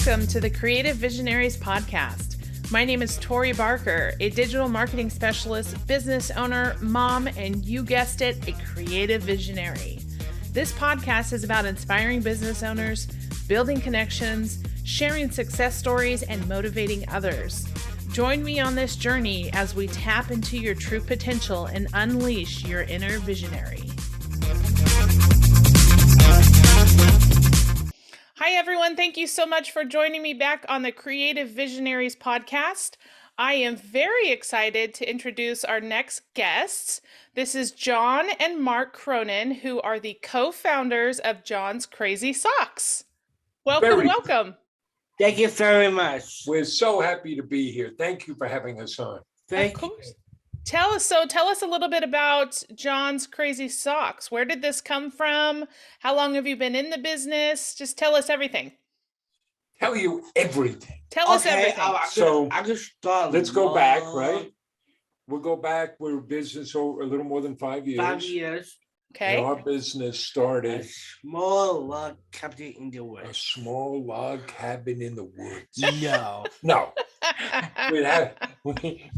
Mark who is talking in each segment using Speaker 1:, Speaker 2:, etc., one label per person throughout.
Speaker 1: Welcome to the Creative Visionaries podcast. My name is Tori Barker, a digital marketing specialist, business owner, mom, and you guessed it, a creative visionary. This podcast is about inspiring business owners, building connections, sharing success stories, and motivating others. Join me on this journey as we tap into your true potential and unleash your inner visionary. Hi, everyone. Thank you so much for joining me back on the Creative Visionaries podcast. I am very excited to introduce our next guests. This is John and Mark Cronin, who are the co-founders of John's Crazy Socks. Welcome.
Speaker 2: Thank you very much.
Speaker 3: We're so happy to be here. Thank you for having us on.
Speaker 2: Thank you.
Speaker 1: Tell us a little bit about John's Crazy Socks. Where did this come from? How long have you been in the business? Just tell us everything.
Speaker 3: Tell you everything.
Speaker 1: Tell us everything.
Speaker 2: I can start.
Speaker 3: Let's go back, right? We'll go back. We're in business over a little more than 5 years.
Speaker 2: 5 years.
Speaker 1: Okay.
Speaker 3: And our business started
Speaker 2: A small log cabin in the
Speaker 3: a
Speaker 2: woods.
Speaker 3: small log cabin in the woods.
Speaker 2: No.
Speaker 3: No,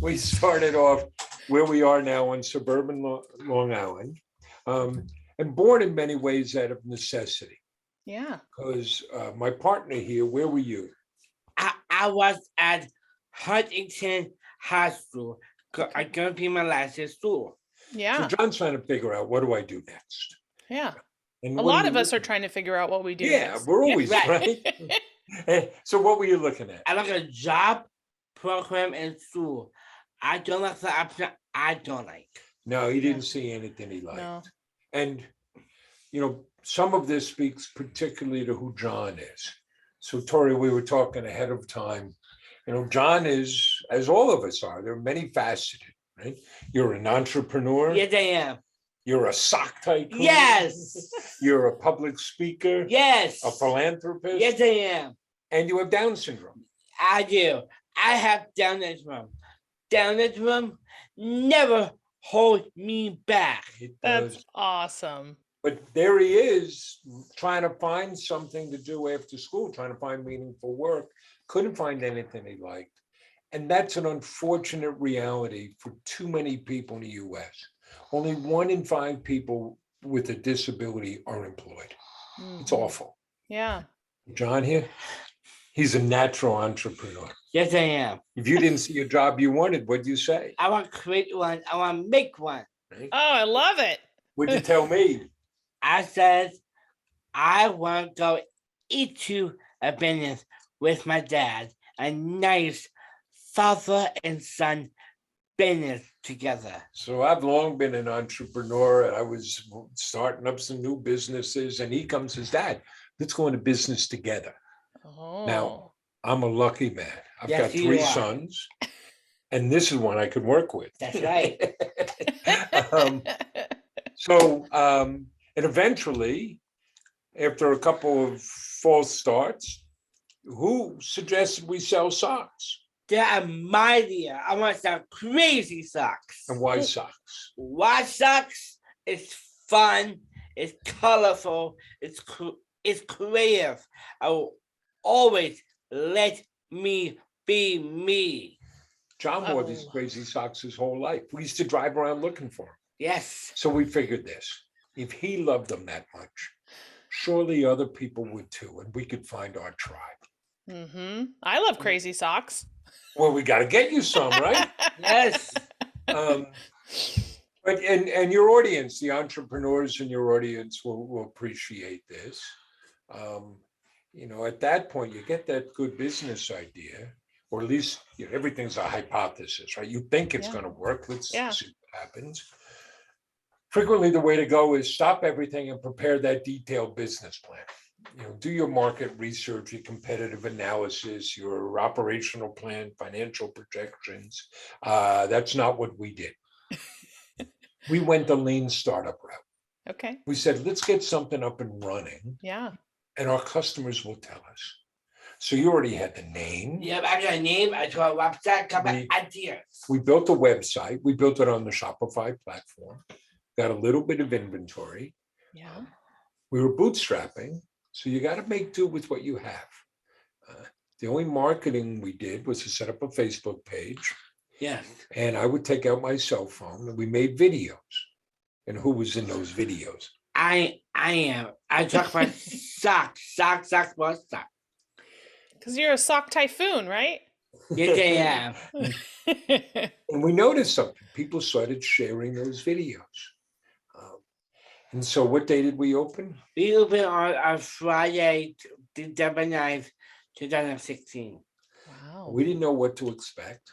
Speaker 3: we started off where we are now in suburban Long Island, and born in many ways out of necessity.
Speaker 1: Yeah.
Speaker 3: Because my partner here, where were you?
Speaker 2: I was at Huntington High School. I couldn't pay my license school.
Speaker 1: Yeah.
Speaker 3: So John's trying to figure out, what do I do next?
Speaker 1: Yeah.
Speaker 3: And
Speaker 1: A
Speaker 3: what
Speaker 1: lot
Speaker 3: do
Speaker 1: of
Speaker 3: you
Speaker 1: us are
Speaker 3: look-
Speaker 1: trying to figure out what we do.
Speaker 3: Yeah,
Speaker 1: next.
Speaker 3: we're always
Speaker 2: Right.
Speaker 3: right. So what were you looking at?
Speaker 2: I like a job program in school. I don't like the option I don't like.
Speaker 3: No, he didn't see anything he liked.
Speaker 1: No.
Speaker 3: And, some of this speaks particularly to who John is. So Tori, we were talking ahead of time. John is, as all of us are, they're many faceted, right? You're an entrepreneur.
Speaker 2: Yes, I am.
Speaker 3: You're a sock tycoon.
Speaker 2: Yes.
Speaker 3: You're a public speaker.
Speaker 2: Yes.
Speaker 3: A philanthropist.
Speaker 2: Yes, I am.
Speaker 3: And you have Down syndrome.
Speaker 2: I do. I have Down syndrome. Down syndrome never hold me back.
Speaker 3: It
Speaker 1: That's
Speaker 3: does.
Speaker 1: awesome.
Speaker 3: But there he is, trying to find something to do after school, trying to find meaningful work. Couldn't find anything he liked. And that's an unfortunate reality for too many people in the US. Only 1 in 5 people with a disability are employed. It's
Speaker 1: Mhm.
Speaker 3: awful.
Speaker 1: Yeah.
Speaker 3: John here, he's a natural entrepreneur.
Speaker 2: Yes, I am.
Speaker 3: If you didn't see a job you wanted, what'd you say?
Speaker 2: I want to create one. I want to make one.
Speaker 3: Right?
Speaker 1: Oh, I love it.
Speaker 3: What'd you tell me?
Speaker 2: I said, I want to go into a business with my dad. A nice father and son business together.
Speaker 3: So I've long been an entrepreneur, and I was starting up some new businesses, and he comes as Dad, let's go into business together.
Speaker 1: Oh.
Speaker 3: Now, I'm a lucky man. I've
Speaker 2: Yes,
Speaker 3: got
Speaker 2: you
Speaker 3: 3
Speaker 2: are.
Speaker 3: sons, and this is one I could work with.
Speaker 2: That's right.
Speaker 3: And eventually, after a couple of false starts, who suggested we sell socks?
Speaker 2: They're my idea. I want to sell crazy socks.
Speaker 3: And why socks?
Speaker 2: Why socks? It's fun. It's colorful. It's creative. I will always let me be me.
Speaker 3: John wore these crazy socks his whole life. We used to drive around looking for them.
Speaker 2: Yes.
Speaker 3: So we figured this. If he loved them that much, surely other people would too, and we could find our tribe.
Speaker 1: Mm-hmm. I love crazy socks.
Speaker 3: Well, we got to get you some, right?
Speaker 2: Yes.
Speaker 3: But your audience, the entrepreneurs in your audience will appreciate this. At that point, you get that good business idea, or at least everything's a hypothesis, right? You think it's going to work. Let's see what happens. Frequently, the way to go is stop everything and prepare that detailed business plan. Do your market research, your competitive analysis, your operational plan, financial projections. That's not what we did. We went the lean startup route.
Speaker 1: Okay.
Speaker 3: We said, let's get something up and running,
Speaker 1: Yeah.
Speaker 3: and our customers will tell us. So you already had the name.
Speaker 2: Yep, I got a name. I got a website. Got my ideas.
Speaker 3: We built a website. We built it on the Shopify platform. Got a little bit of inventory.
Speaker 1: Yeah.
Speaker 3: We were bootstrapping. So you got to make do with what you have. The only marketing we did was to set up a Facebook page.
Speaker 2: Yes.
Speaker 3: And I would take out my cell phone and we made videos. And who was in those videos?
Speaker 2: I am. I talk about socks.
Speaker 1: Because you're a sock typhoon, right?
Speaker 2: Yes, I am.
Speaker 3: And we noticed something. People started sharing those videos. And so what day did we open?
Speaker 2: We opened on Friday, December 9th, 2016.
Speaker 1: Wow.
Speaker 3: We didn't know what to expect.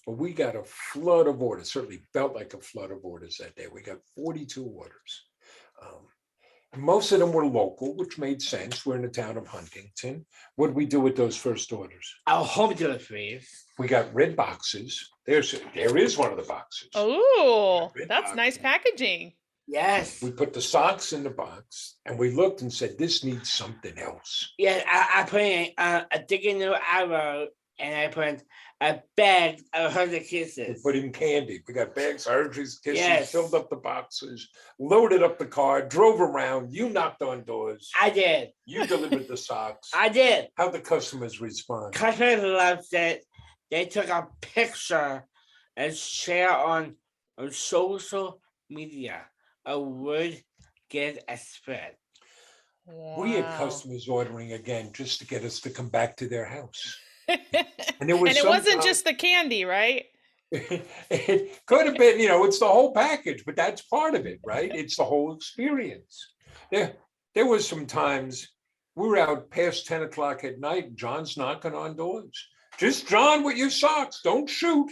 Speaker 3: But we got a flood of orders. Certainly felt like a flood of orders that day. We got 42 orders. Most of them were local, which made sense. We're in the town of Huntington. What did we do with those first orders?
Speaker 2: Our home deliveries.
Speaker 3: We got red boxes. There is one of the boxes.
Speaker 1: Oh, that's
Speaker 3: boxes.
Speaker 1: nice packaging.
Speaker 2: Yes.
Speaker 3: We put the socks in the box and we looked and said, this needs something else.
Speaker 2: Yeah, I put in a digging new arrow and I put a bag of Hershey Kisses.
Speaker 3: We put in candy. We got bags of Hershey Kisses,
Speaker 2: Yes.
Speaker 3: filled up the boxes, loaded up the car, drove around. You knocked on doors.
Speaker 2: I did.
Speaker 3: You delivered the socks.
Speaker 2: I did.
Speaker 3: How'd the customers respond?
Speaker 2: Customers loved it. They took a picture and share on social media. A word get a spread.
Speaker 3: We had
Speaker 1: Wow.
Speaker 3: customers ordering again just to get us to come back to their house.
Speaker 1: And
Speaker 3: there was
Speaker 1: it wasn't
Speaker 3: sometimes-
Speaker 1: just the candy, right?
Speaker 3: It could have been, it's the whole package, but that's part of it, right? It's the whole experience. There was some times we were out past 10 o'clock at night, and John's knocking on doors. Just John with your socks, don't shoot.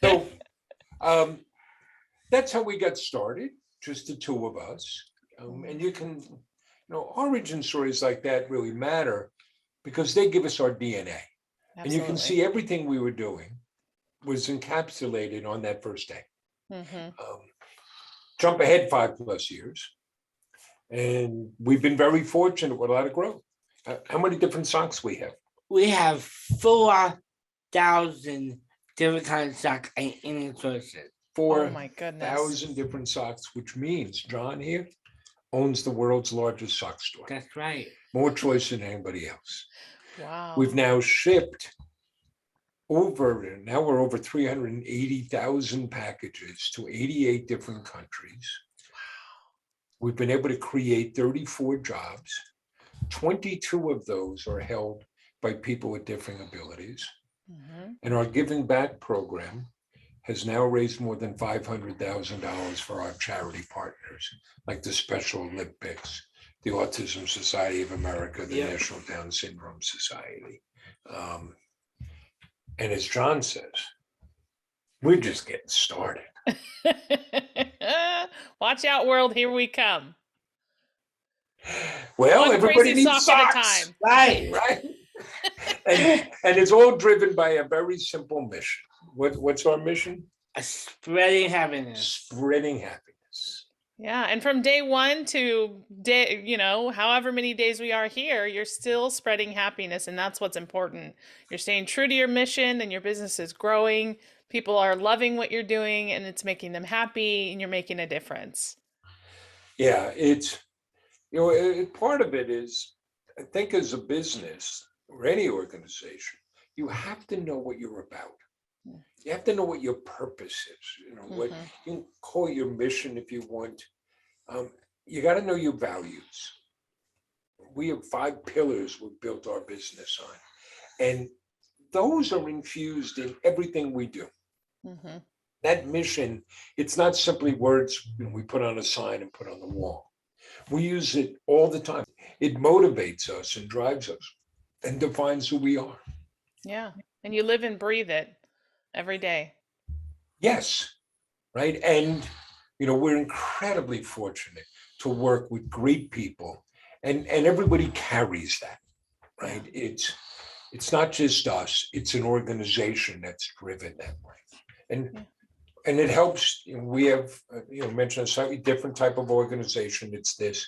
Speaker 3: So that's how we got started, just the two of us. And you can, origin stories like that really matter because they give us our DNA.
Speaker 1: Absolutely.
Speaker 3: And you can see everything we were doing was encapsulated on that first day.
Speaker 1: Mm-hmm.
Speaker 3: Jump ahead 5+ years. And we've been very fortunate with a lot of growth. How many different socks we have?
Speaker 2: We have 4,000 different kinds of socks and any choices.
Speaker 1: Oh my goodness.
Speaker 3: 4,000 different socks, which means John here owns the world's largest sock store.
Speaker 2: That's right.
Speaker 3: More choice than anybody else.
Speaker 1: Wow.
Speaker 3: We've now shipped now we're over 380,000 packages to 88 different countries. We've been able to create 34 jobs. 22 of those are held by people with differing abilities.
Speaker 1: Mm-hmm.
Speaker 3: And our Giving Back program has now raised more than $500,000 for our charity partners, like the Special Olympics, the Autism Society of America, the National Down Syndrome Society. And as John says, we're just getting started.
Speaker 1: Watch out, world, here we come.
Speaker 3: Well,
Speaker 1: One
Speaker 3: everybody
Speaker 1: crazy
Speaker 3: needs
Speaker 1: sock at a
Speaker 3: socks.
Speaker 1: time.
Speaker 3: Right. And it's all driven by a very simple mission. What's our mission?
Speaker 2: Spreading happiness.
Speaker 3: Spreading happiness.
Speaker 1: Yeah, and from day one to day, however many days we are here, you're still spreading happiness, and that's what's important. You're staying true to your mission, and your business is growing. People are loving what you're doing, and it's making them happy, and you're making a difference.
Speaker 3: Yeah, it's part of it is, I think, as a business or any organization, you have to know what you're about. You have to know what your purpose is. What you can call your mission if you want. You got to know your values. We have 5 pillars we built our business on, and those are infused in everything we do.
Speaker 1: Mm-hmm.
Speaker 3: That mission, it's not simply words we put on a sign and put on the wall. We use it all the time. It motivates us and drives us and defines who we are.
Speaker 1: Yeah, and you live and breathe it every day.
Speaker 3: Yes, right. And, we're incredibly fortunate to work with great people, and everybody carries that, right? It's not just us, it's an organization that's driven that way. And it helps. We have, mentioned a slightly different type of organization. It's this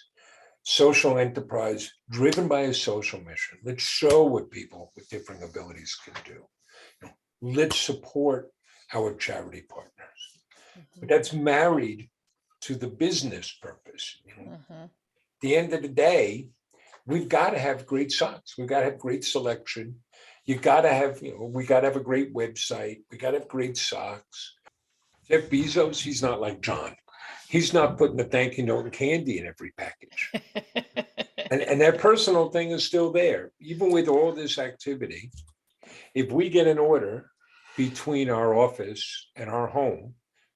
Speaker 3: social enterprise driven by a social mission. Let's show what people with differing abilities can do. Let's support our charity partners. But that's married to the business purpose. At the end of the day, we've got to have great socks. We've got to have great selection. You got to have, we got to have a great website. We got to have great socks. Jeff Bezos, he's not like John. He's not putting a thank you note and candy in every package. And that personal thing is still there. Even with all this activity, if we get an order between our office and our home,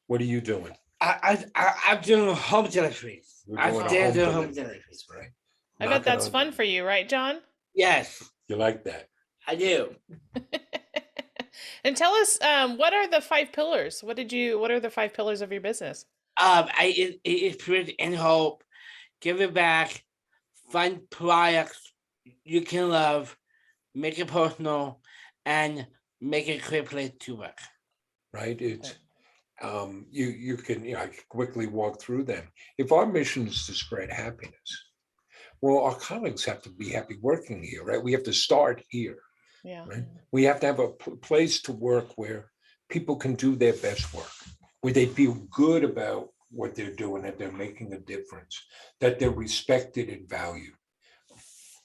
Speaker 3: what are you doing?
Speaker 2: I'm doing home deliveries. I'm still doing home deliveries.
Speaker 3: Right?
Speaker 1: I bet that's fun for you, right, John?
Speaker 2: Yes.
Speaker 3: You like that?
Speaker 2: I do.
Speaker 1: And tell us, what are the 5 pillars? What are the 5 pillars of your business?
Speaker 2: It's spirit and hope, give it back, fun products you can love, make it personal, and make it a great place to work.
Speaker 3: Right? It's you can I can quickly walk through them. If our mission is to spread happiness, well, our colleagues have to be happy working here, right? We have to start here.
Speaker 1: Yeah.
Speaker 3: Right? We have to have a place to work where people can do their best work, where they feel good about what they're doing, that they're making a difference, that they're respected and valued.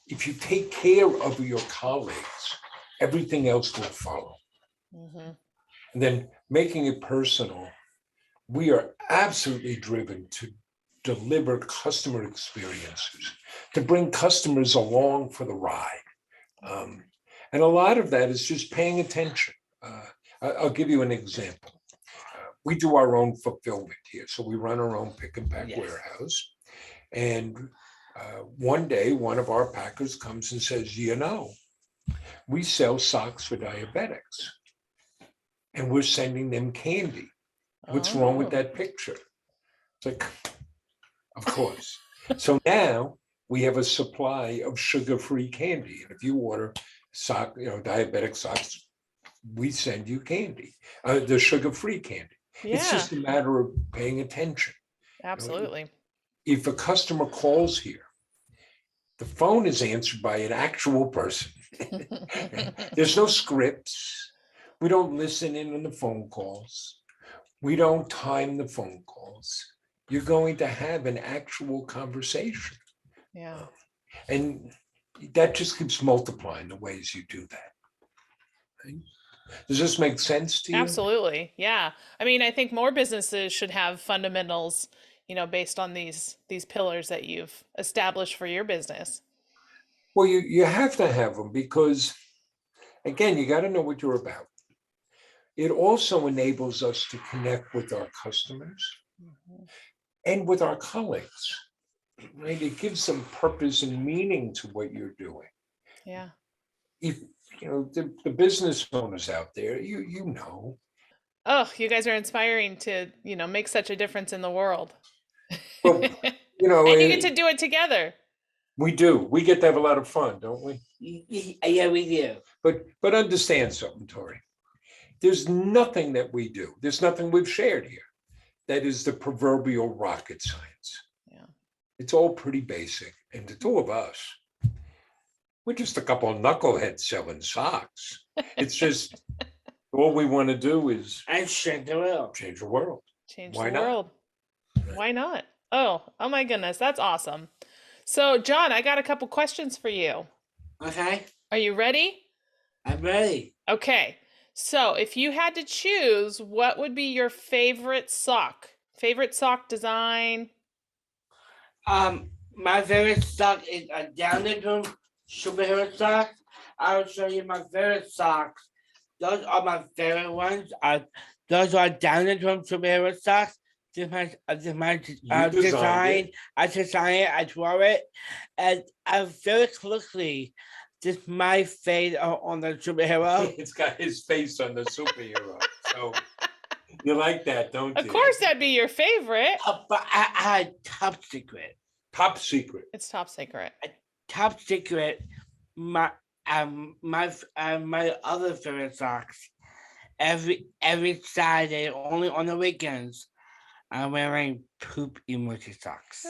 Speaker 3: If you take care of your colleagues, everything else will follow.
Speaker 1: Mm-hmm.
Speaker 3: And then making it personal, we are absolutely driven to deliver customer experiences, to bring customers along for the ride. And a lot of that is just paying attention. I'll give you an example. We do our own fulfillment here. So we run our own pick and pack warehouse. And one day, one of our packers comes and says, we sell socks for diabetics. And we're sending them candy. What's wrong with that picture? It's like, of course. So now we have a supply of sugar-free candy. And if you order diabetic socks, we send you candy, the sugar-free candy.
Speaker 1: Yeah.
Speaker 3: It's just a matter of paying attention.
Speaker 1: Absolutely.
Speaker 3: If a customer calls here, the phone is answered by an actual person. There's no scripts. We don't listen in on the phone calls. We don't time the phone calls. You're going to have an actual conversation.
Speaker 1: Yeah.
Speaker 3: And that just keeps multiplying the ways you do that. Right? Does this make sense to you?
Speaker 1: Absolutely. Yeah. I mean, I think more businesses should have fundamentals, based on these pillars that you've established for your business.
Speaker 3: Well, you have to have them because, again, you got to know what you're about. It also enables us to connect with our customers and with our colleagues. Right? It gives them purpose and meaning to what you're doing.
Speaker 1: Yeah.
Speaker 3: If the business owners out there, you know.
Speaker 1: Oh, you guys are inspiring to, make such a difference in the world.
Speaker 3: Well,
Speaker 1: and you get to do it together.
Speaker 3: We do. We get to have a lot of fun, don't we?
Speaker 2: Yeah, we do.
Speaker 3: But understand something, Tori. There's nothing that we do. There's nothing we've shared here that is the proverbial rocket science.
Speaker 1: Yeah.
Speaker 3: It's all pretty basic. And the two of us, we're just a couple of knuckleheads selling socks. It's just all we want to do is
Speaker 2: change the world.
Speaker 3: Change the world.
Speaker 1: Change the world. Why not? Oh my goodness. That's awesome. So, John, I got a couple questions for you.
Speaker 2: Okay.
Speaker 1: Are you ready?
Speaker 2: I'm ready.
Speaker 1: Okay. So, if you had to choose, what would be your favorite sock? Favorite sock design?
Speaker 2: My favorite sock is a down the room superhero sock. I'll show you my favorite socks. Those are my favorite ones. Those are down the room superhero socks. This is my design. I designed it. I draw it, and I very quickly. This is my face on the superhero.
Speaker 3: It's got his face on the superhero. So you like that, don't you?
Speaker 1: Of course, that'd be your favorite.
Speaker 2: But I had top secret.
Speaker 3: Top secret.
Speaker 1: It's top secret.
Speaker 2: Top secret. My other favorite socks. Every Saturday, only on the weekends, I'm wearing poop emoji socks.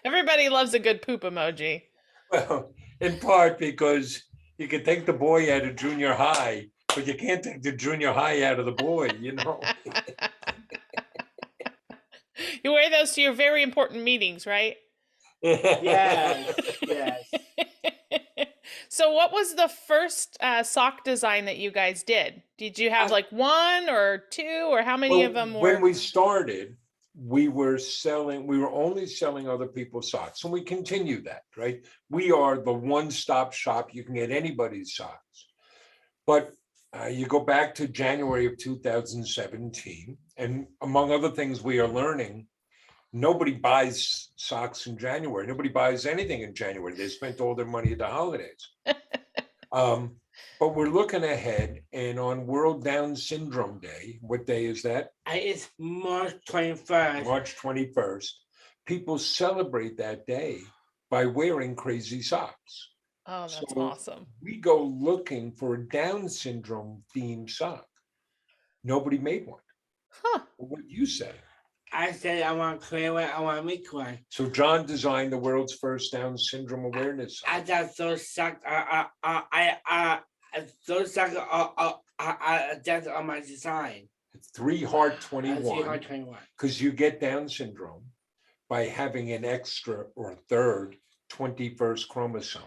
Speaker 1: Everybody loves a good poop emoji.
Speaker 3: Well, in part because you can take the boy out of junior high, but you can't take the junior high out of the boy,
Speaker 1: You wear those to your very important meetings, right?
Speaker 2: Yes, yes.
Speaker 1: So what was the first sock design that you guys did? Did you have like one or two, or how many of them were?
Speaker 3: When we started, we were only selling other people's socks, and we continue that, right? We are the one-stop shop. You can get anybody's socks. But you go back to January of 2017, and among other things we are learning, nobody buys socks in January. Nobody buys anything in January. They spent all their money at the holidays. But we're looking ahead, and on World Down Syndrome Day, what day is that?
Speaker 2: It's March 21st.
Speaker 3: March 21st. People celebrate that day by wearing crazy socks.
Speaker 1: Oh, that's
Speaker 3: So
Speaker 1: awesome.
Speaker 3: we go looking for a Down syndrome themed sock. Nobody made one.
Speaker 1: Huh.
Speaker 3: What you say?
Speaker 2: I said I want to create one. I want to make one.
Speaker 3: So John designed the world's first Down syndrome awareness sock.
Speaker 2: I got those socks. Those socks that's on my design.
Speaker 3: 3 Heart 21.
Speaker 2: 3 Heart 21.
Speaker 3: Because you get Down syndrome by having an extra or third 21st chromosome.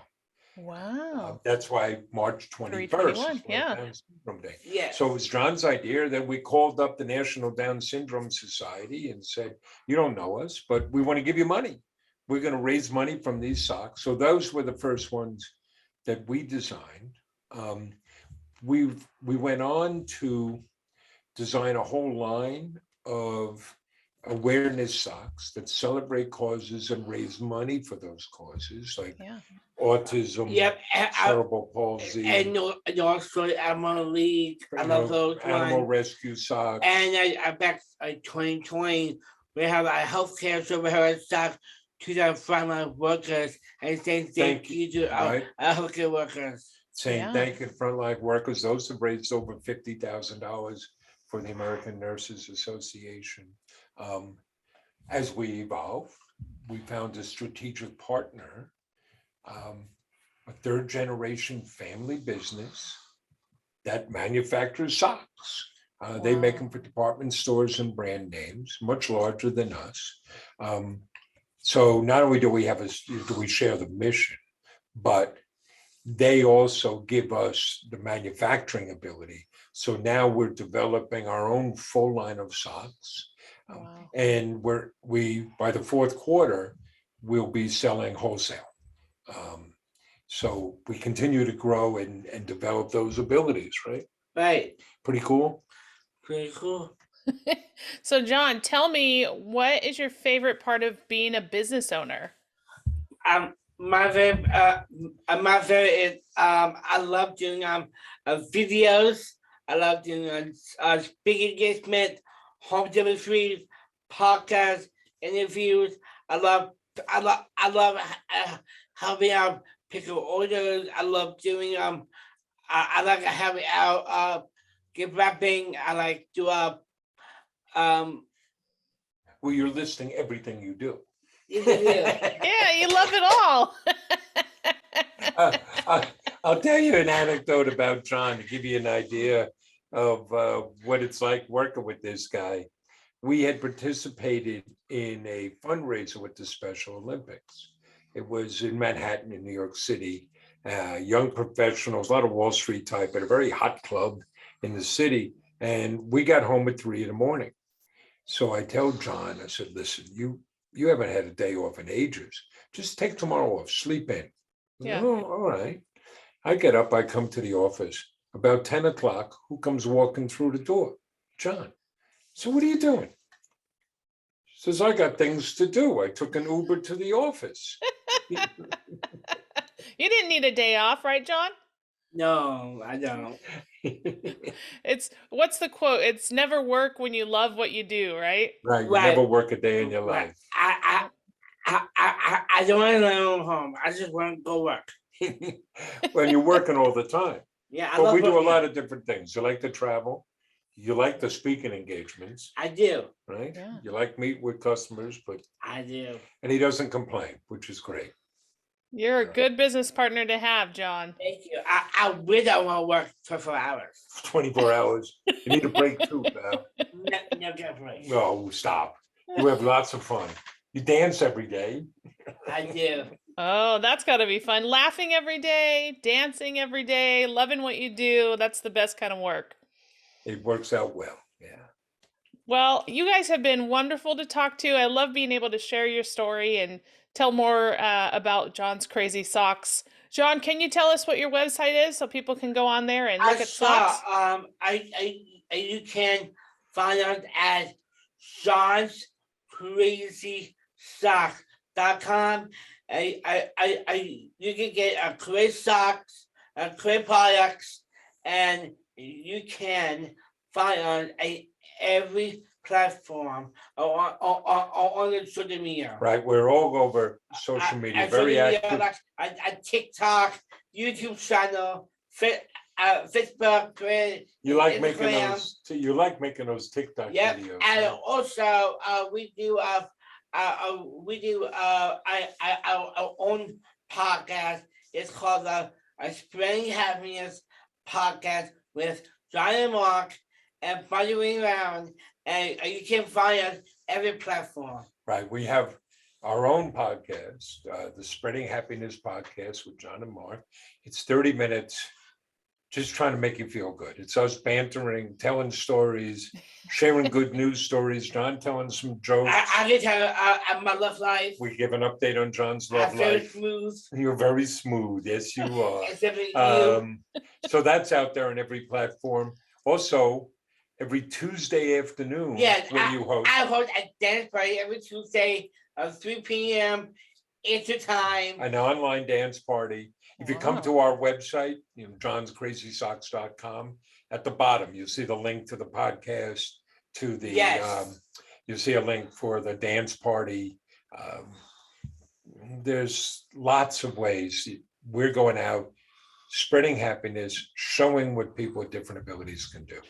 Speaker 1: Wow.
Speaker 3: That's why March 21st
Speaker 1: 3/21,
Speaker 3: is
Speaker 1: yeah.
Speaker 3: Down Syndrome Day.
Speaker 2: Yeah.
Speaker 3: So it was John's idea that we called up the National Down Syndrome Society and said, you don't know us, but we want to give you money. We're going to raise money from these socks. So those were the first ones that we designed. We went on to design a whole line of awareness socks that celebrate causes and raise money for those causes, like autism,
Speaker 2: Yep.
Speaker 3: cerebral palsy,
Speaker 2: And also Animal League. I love those
Speaker 3: animal
Speaker 2: ones.
Speaker 3: rescue socks.
Speaker 2: And I back 2020, we have a healthcare superhero stock to the frontline workers and saying thank you to our healthcare workers.
Speaker 3: Saying thank you to frontline workers. Those have raised over $50,000 for the American Nurses Association. As we evolved, we found a strategic partner, a third generation family business that manufactures socks. They make them for department stores and brand names, much larger than us. So not only do we share the mission, but they also give us the manufacturing ability. So now we're developing our own full line of socks. And by the fourth quarter, we'll be selling wholesale. So we continue to grow and develop those abilities, right?
Speaker 2: Right.
Speaker 3: Pretty cool.
Speaker 2: Pretty cool.
Speaker 1: So John, tell me, what is your favorite part of being a business owner?
Speaker 2: My favorite is I love doing videos. I love doing speaking engagement, home demonstrations, podcasts, interviews. I love helping out pick up orders. I love doing I like having out gift wrapping. I like to
Speaker 3: Well, you're listing everything you do.
Speaker 1: Yeah, you love it all.
Speaker 3: I'll tell you an anecdote about John to give you an idea of what it's like working with this guy. We had participated in a fundraiser with the Special Olympics. It was in Manhattan, in New York City. Young professionals, a lot of Wall Street type, at a very hot club in the city. And we got home at 3 a.m. So I tell John, I said, listen, you haven't had a day off in ages. Just take tomorrow off, sleep in.
Speaker 1: Yeah.
Speaker 3: Oh, all right. I get up, I come to the office. About 10 o'clock, who comes walking through the door? John. So what are you doing? Says, I got things to do. I took an Uber to the office.
Speaker 1: You didn't need a day off, right, John?
Speaker 2: No, I don't.
Speaker 1: What's the quote? It's never work when you love what you do, right?
Speaker 3: Right. You never work a day in your life.
Speaker 2: I don't want to own home. I just want to go work.
Speaker 3: Well, you're working all the time.
Speaker 2: Yeah,
Speaker 3: but we do a lot of different things. You like to travel. You like the speaking engagements.
Speaker 2: I do.
Speaker 3: Right?
Speaker 1: Yeah.
Speaker 3: You like meet with customers, but
Speaker 2: I do.
Speaker 3: And he doesn't complain, which is great.
Speaker 1: You're a good business partner to have, John.
Speaker 2: Thank you. I wish I want to work 24 hours.
Speaker 3: 24 hours. You need a break too, pal.
Speaker 2: No get a break.
Speaker 3: No, stop. You have lots of fun. You dance every day.
Speaker 2: I do.
Speaker 1: Oh, that's got to be fun. Laughing every day, dancing every day, loving what you do. That's the best kind of work.
Speaker 3: It works out well. Yeah.
Speaker 1: Well, you guys have been wonderful to talk to. I love being able to share your story and tell more about John's Crazy Socks. John, can you tell us what your website is so people can go on there and look at socks?
Speaker 2: You can find us at johnscrazysocks.com. You can get great socks, great products, and you can find on every platform on the social media.
Speaker 3: Right, we're all over social media, very active.
Speaker 2: Like TikTok, YouTube channel, Facebook,
Speaker 3: You like
Speaker 2: Instagram.
Speaker 3: making those TikTok
Speaker 2: Yep,
Speaker 3: videos.
Speaker 2: and
Speaker 3: Huh?
Speaker 2: also we do our own podcast. It's called the Spreading Happiness Podcast with John and Mark and following around, and you can find us every platform.
Speaker 3: Right, we have our own podcast, the Spreading Happiness Podcast with John and Mark. It's 30 minutes, just trying to make you feel good. It's us bantering, telling stories, sharing good news stories, John telling some jokes.
Speaker 2: I can tell my love life.
Speaker 3: We give an update on John's love
Speaker 2: I'm very
Speaker 3: life.
Speaker 2: smooth.
Speaker 3: You're very smooth, yes you are.
Speaker 2: Except for you.
Speaker 3: So that's out there on every platform. Also, every Tuesday afternoon,
Speaker 2: Yes,
Speaker 3: where you host.
Speaker 2: I host a dance party every Tuesday at 3 p.m. Eastern time.
Speaker 3: An online dance party. If you come to our website, johnscrazysocks.com, at the bottom, you'll see the link to the podcast, to the, you'll see a link for the dance party. There's lots of ways. We're going out, spreading happiness, showing what people with different abilities can do.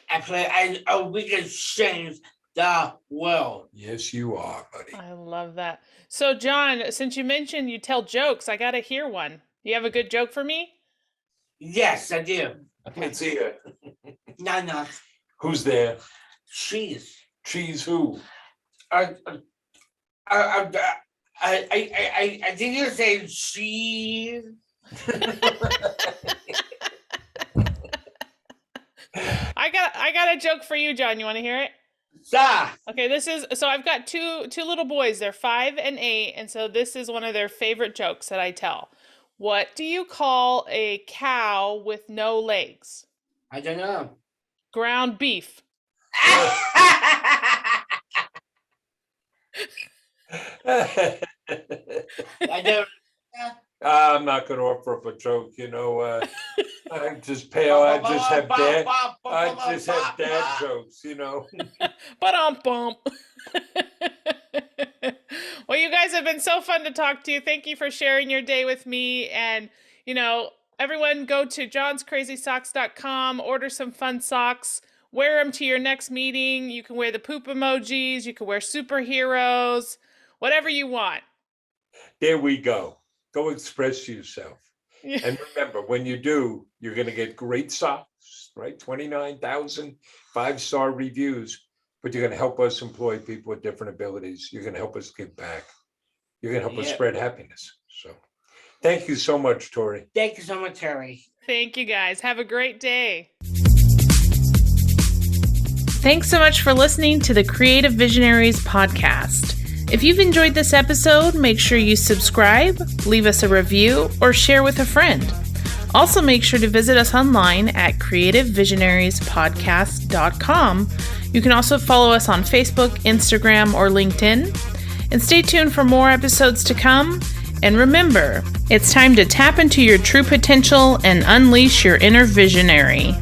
Speaker 2: We can change the world.
Speaker 3: Yes, you are, buddy.
Speaker 1: I love that. So, John, since you mentioned you tell jokes, I got to hear one. You have a good joke for me?
Speaker 2: Yes, I do.
Speaker 3: Let's see it.
Speaker 2: No.
Speaker 3: Who's there?
Speaker 2: Cheese.
Speaker 3: Cheese who?
Speaker 2: I think you say cheese.
Speaker 1: I got a joke for you, John. You want to hear it?
Speaker 2: Sa.
Speaker 1: Okay, so I've got two little boys. They're 5 and 8, and so this is one of their favorite jokes that I tell. What do you call a cow with no legs?
Speaker 2: I don't know.
Speaker 1: Ground beef.
Speaker 2: I don't.
Speaker 3: I'm not going to offer up a joke, I just pale. I just have dad jokes,
Speaker 1: Ba-dum-bum. Well, you guys have been so fun to talk to. Thank you for sharing your day with me. And, everyone go to johnscrazysocks.com, order some fun socks, wear them to your next meeting. You can wear the poop emojis. You can wear superheroes, whatever you want.
Speaker 3: There we go. Go express yourself. And remember, when you do, you're going to get great socks, right? 29,000 5-star reviews. But you're going to help us employ people with different abilities. You're going to help us give back. You're going to help us spread happiness. So thank you so much, Tori.
Speaker 2: Thank you so much, Terry.
Speaker 1: Thank you, guys. Have a great day. Thanks so much for listening to the Creative Visionaries podcast. If you've enjoyed this episode, make sure you subscribe, leave us a review, or share with a friend. Also, make sure to visit us online at creativevisionariespodcast.com. You can also follow us on Facebook, Instagram, or LinkedIn. And stay tuned for more episodes to come. And remember, it's time to tap into your true potential and unleash your inner visionary.